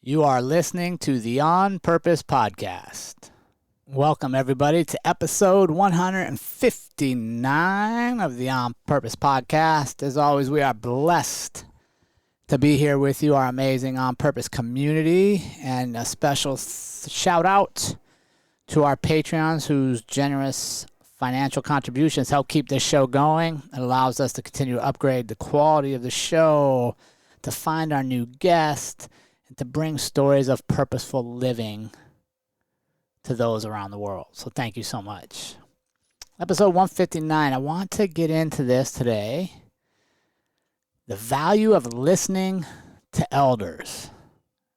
You are listening to the On Purpose Podcast. Welcome, everybody, to episode 159 of the On Purpose Podcast. As always, we are blessed to be here with you, our amazing On Purpose community, and a special shout out to our Patreons whose generous financial contributions help keep this show going. It allows us to continue to upgrade the quality of the show, to find our new guest, and to bring stories of purposeful living to those around the world. So thank you so much. Episode 159, I want to get into this today. The value of listening to elders.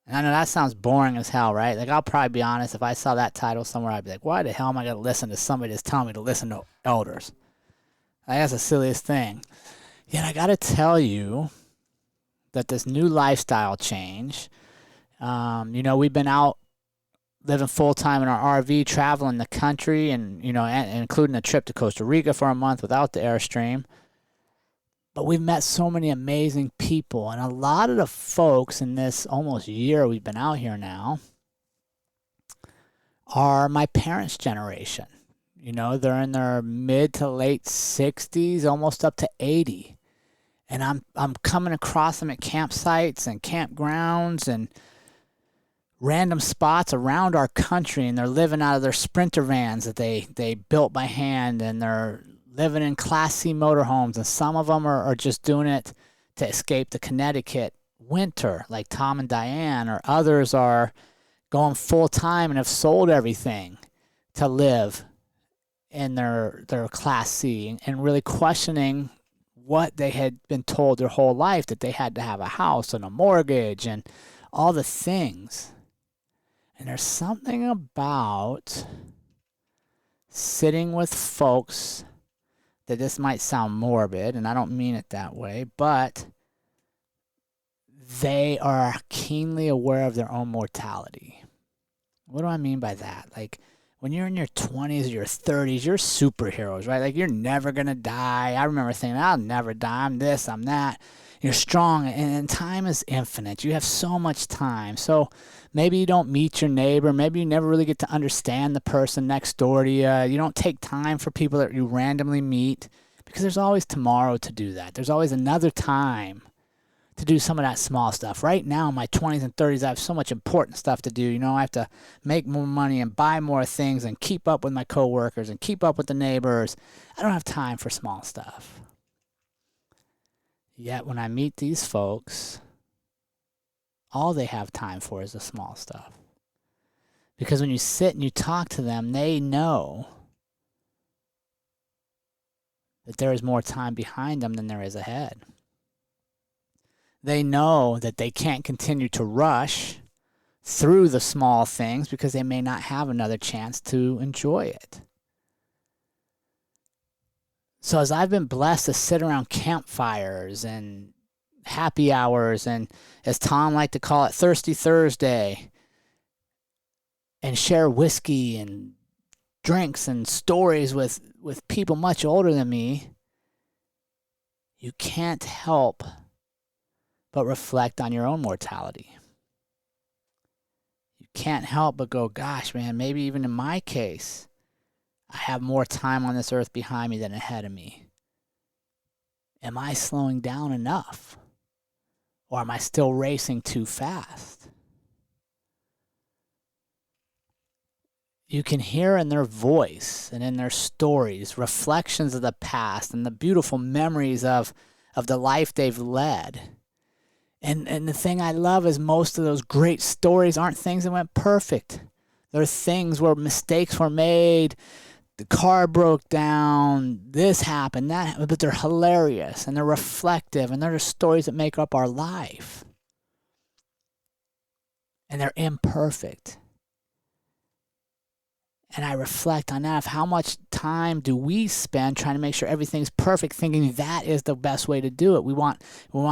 And I know that sounds boring as hell, right? Like, I'll probably be honest, if I saw that title somewhere, I'd be like, why the hell am I going to listen to somebody that's telling me to listen to elders? Like, that's the silliest thing. Yet I got to tell you that this new lifestyle change, we've been out living full-time in our RV, traveling the country, and including a trip to Costa Rica for a month without the Airstream. But we've met so many amazing people, and a lot of the folks in this almost year we've been out here now are my parents' generation. They're in their mid to late 60s, almost up to 80. And I'm coming across them at campsites and campgrounds and random spots around our country, and they're living out of their Sprinter vans that they built by hand, and they're living in Class C motorhomes, and some of them are just doing it to escape the Connecticut winter, like Tom and Diane, or others are going full-time and have sold everything to live in their Class C, and really questioning what they had been told their whole life, that they had to have a house and a mortgage and all the things. And there's something about sitting with folks that this might sound morbid, and I don't mean it that way, but they are keenly aware of their own mortality. What do I mean by that? Like, when you're in your 20s or your 30s, you're superheroes, right? Like, you're never going to die. I remember thinking, I'll never die. I'm this, I'm that. You're strong, and time is infinite. You have so much time. So maybe you don't meet your neighbor. Maybe you never really get to understand the person next door to you. You don't take time for people that you randomly meet, because there's always tomorrow to do that. There's always another time to do some of that small stuff. Right now, in my 20s and 30s, I have so much important stuff to do. I have to make more money and buy more things and keep up with my coworkers and keep up with the neighbors. I don't have time for small stuff. Yet when I meet these folks, all they have time for is the small stuff. Because when you sit and you talk to them, they know that there is more time behind them than there is ahead. They know that they can't continue to rush through the small things because they may not have another chance to enjoy it. So as I've been blessed to sit around campfires and happy hours, and as Tom liked to call it, Thirsty Thursday, and share whiskey and drinks and stories with people much older than me, you can't help but reflect on your own mortality. You can't help but go, gosh, man, maybe even in my case, I have more time on this earth behind me than ahead of me. Am I slowing down enough? Or am I still racing too fast? You can hear in their voice and in their stories reflections of the past and the beautiful memories of the life they've led. And the thing I love is most of those great stories aren't things that went perfect. They're things where mistakes were made, the car broke down, this happened, that happened, but they're hilarious and they're reflective, and they're the stories that make up our life. And they're imperfect. And I reflect on that, of how much time do we spend trying to make sure everything's perfect, thinking that is the best way to do it. We want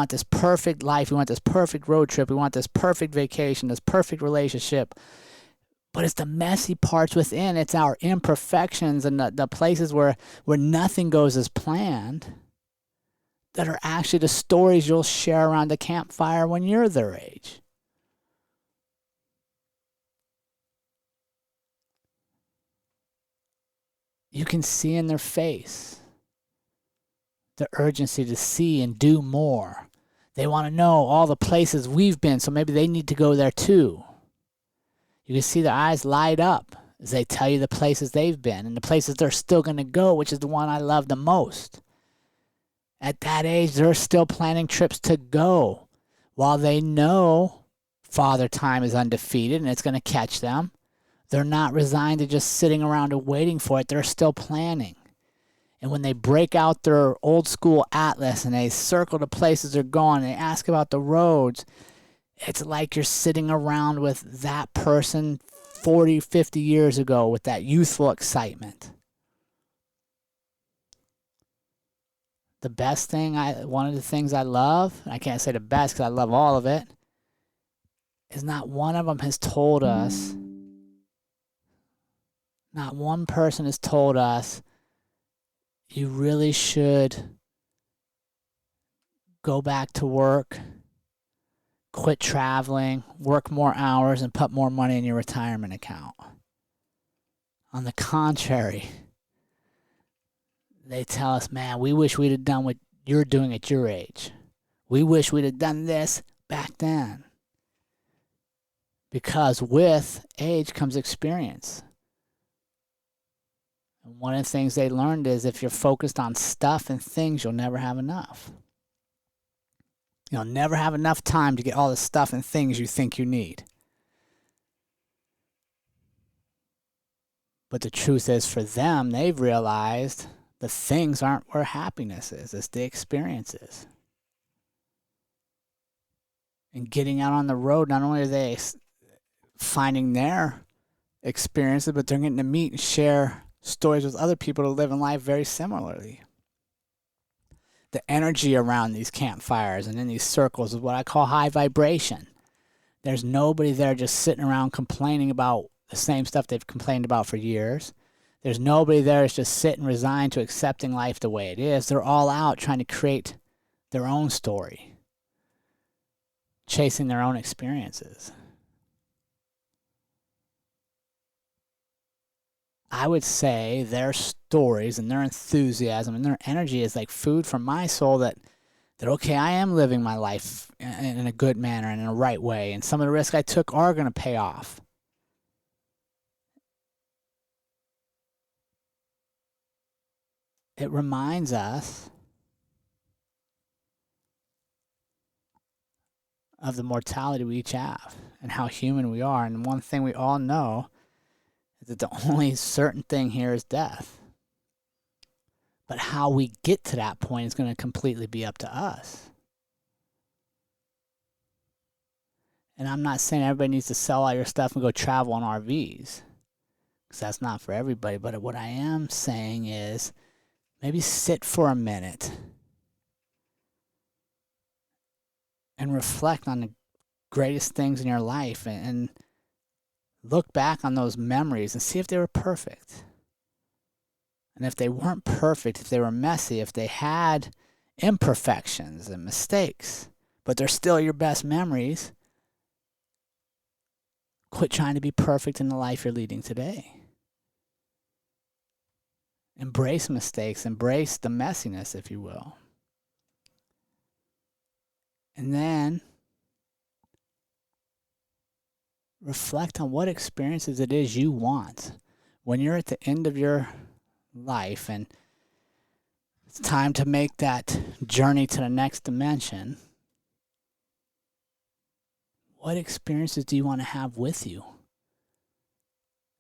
this perfect life. We want this perfect road trip. We want this perfect vacation, this perfect relationship. But it's the messy parts within. It's our imperfections and the places where nothing goes as planned that are actually the stories you'll share around the campfire when you're their age. you can see in their face the urgency to see and do more. They want to know all the places we've been, so maybe they need to go there too. You can see their eyes light up as they tell you the places they've been and the places they're still going to go, which is the one I love the most. At that age, they're still planning trips to go. While they know Father Time is undefeated and it's going to catch them, they're not resigned to just sitting around and waiting for it. They're still planning. And when they break out their old school atlas and they circle the places they're going and they ask about the roads, it's like you're sitting around with that person 40, 50 years ago with that youthful excitement. The best thing, one of the things I love, and I can't say the best because I love all of it, is not one of them has told us, not one person has told us, you really should go back to work, quit traveling, work more hours, and put more money in your retirement account. On the contrary, they tell us, man, we wish we'd have done what you're doing at your age. We wish we'd have done this back then. Because with age comes experience. And one of the things they learned is if you're focused on stuff and things, you'll never have enough. You'll never have enough time to get all the stuff and things you think you need. But the truth is, for them, they've realized the things aren't where happiness is. It's the experiences. And getting out on the road, not only are they finding their experiences, but they're getting to meet and share stories with other people who live in life very similarly. The energy around these campfires and in these circles is what I call high vibration. There's nobody there just sitting around complaining about the same stuff they've complained about for years. There's nobody there that's just sitting resigned to accepting life the way it is. They're all out trying to create their own story, chasing their own experiences. I would say their stories and their enthusiasm and their energy is like food for my soul that okay, I am living my life in a good manner and in a right way, and some of the risks I took are going to pay off. It reminds us of the mortality we each have and how human we are. And one thing we all know is that the only certain thing here is death. But how we get to that point is going to completely be up to us. And I'm not saying everybody needs to sell all your stuff and go travel on RVs, because that's not for everybody. But what I am saying is maybe sit for a minute and reflect on the greatest things in your life and look back on those memories and see if they were perfect. And if they weren't perfect, if they were messy, if they had imperfections and mistakes, but they're still your best memories, quit trying to be perfect in the life you're leading today. Embrace mistakes, embrace the messiness, if you will. And then reflect on what experiences it is you want. When you're at the end of your life and it's time to make that journey to the next dimension, what experiences do you want to have with you?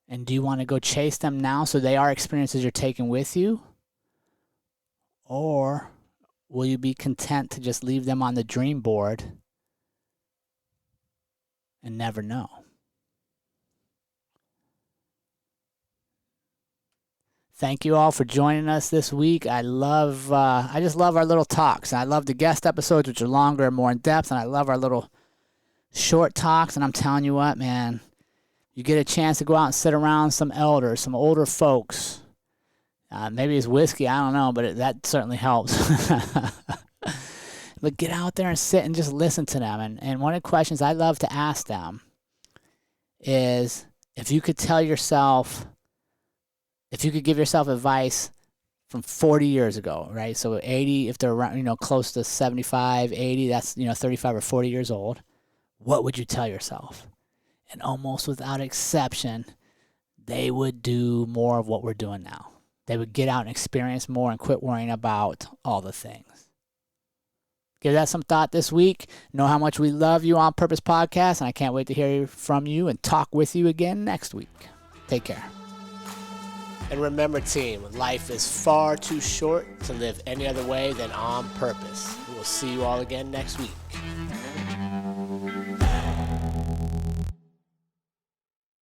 And do you want to go chase them now so they are experiences you're taking with you? Or will you be content to just leave them on the dream board and never know? Thank you all for joining us this week. I just love our little talks. And I love the guest episodes, which are longer and more in depth. And I love our little short talks. And I'm telling you what, man, you get a chance to go out and sit around some elders, some older folks. Maybe it's whiskey, I don't know, but that certainly helps. But get out there and sit and just listen to them. And one of the questions I love to ask them is, if you could tell yourself If you could give yourself advice from 40 years ago, right? So 80, if they're around, close to 75, 80, that's, 35 or 40 years old. What would you tell yourself? And almost without exception, they would do more of what we're doing now. They would get out and experience more and quit worrying about all the things. Give that some thought this week. Know how much we love you on Purpose Podcast, and I can't wait to hear from you and talk with you again next week. Take care. And remember, team, life is far too short to live any other way than on purpose. We will see you all again next week.